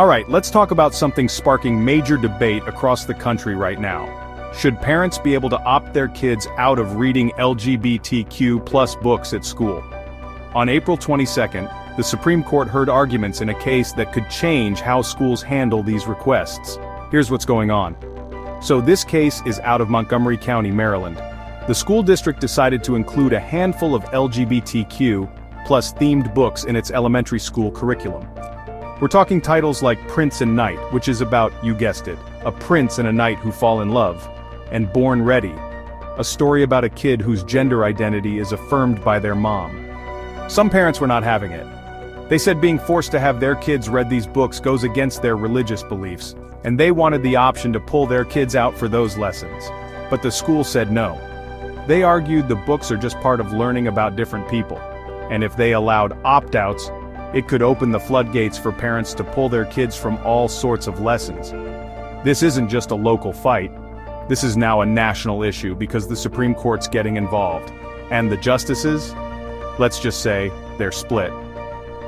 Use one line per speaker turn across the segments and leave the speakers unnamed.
Alright, let's talk about something sparking major debate across the country right now. Should parents be able to opt their kids out of reading LGBTQ+ books at school? On April 22nd, the Supreme Court heard arguments in a case that could change how schools handle these requests. Here's what's going on. So this case is out of Montgomery County, Maryland. The school district decided to include a handful of LGBTQ+ themed books in its elementary school curriculum. We're talking titles like Prince and Knight, which is about, you guessed it, a prince and a knight who fall in love, and Born Ready, a story about a kid whose gender identity is affirmed by their mom. Some parents were not having it. They said being forced to have their kids read these books goes against their religious beliefs, and they wanted the option to pull their kids out for those lessons. But the school said no. They argued the books are just part of learning about different people, and if they allowed opt-outs, it could open the floodgates for parents to pull their kids from all sorts of lessons. This isn't just a local fight. This is now a national issue because the Supreme Court's getting involved. And the justices? Let's just say, they're split.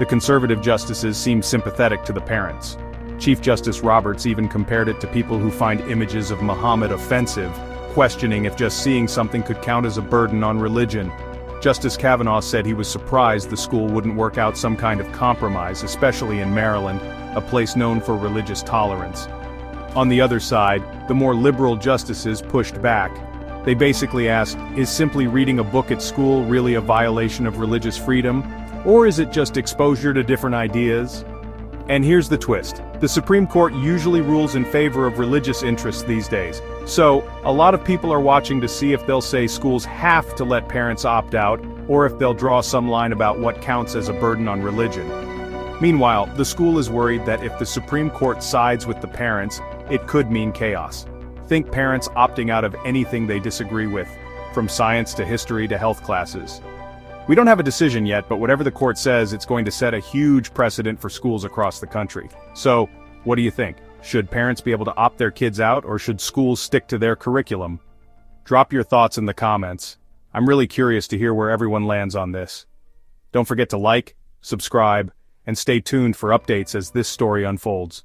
The conservative justices seem sympathetic to the parents. Chief Justice Roberts even compared it to people who find images of Muhammad offensive, questioning if just seeing something could count as a burden on religion. Justice Kavanaugh said he was surprised the school wouldn't work out some kind of compromise, especially in Maryland, a place known for religious tolerance. On the other side, the more liberal justices pushed back. They basically asked, is simply reading a book at school really a violation of religious freedom? Or is it just exposure to different ideas? And here's the twist. The Supreme Court usually rules in favor of religious interests these days. So, a lot of people are watching to see if they'll say schools have to let parents opt out, or if they'll draw some line about what counts as a burden on religion. Meanwhile, the school is worried that if the Supreme Court sides with the parents, it could mean chaos. Think parents opting out of anything they disagree with, from science to history to health classes. We don't have a decision yet, but whatever the court says, it's going to set a huge precedent for schools across the country. So, what do you think? Should parents be able to opt their kids out, or should schools stick to their curriculum? Drop your thoughts in the comments. I'm really curious to hear where everyone lands on this. Don't forget to like, subscribe, and stay tuned for updates as this story unfolds.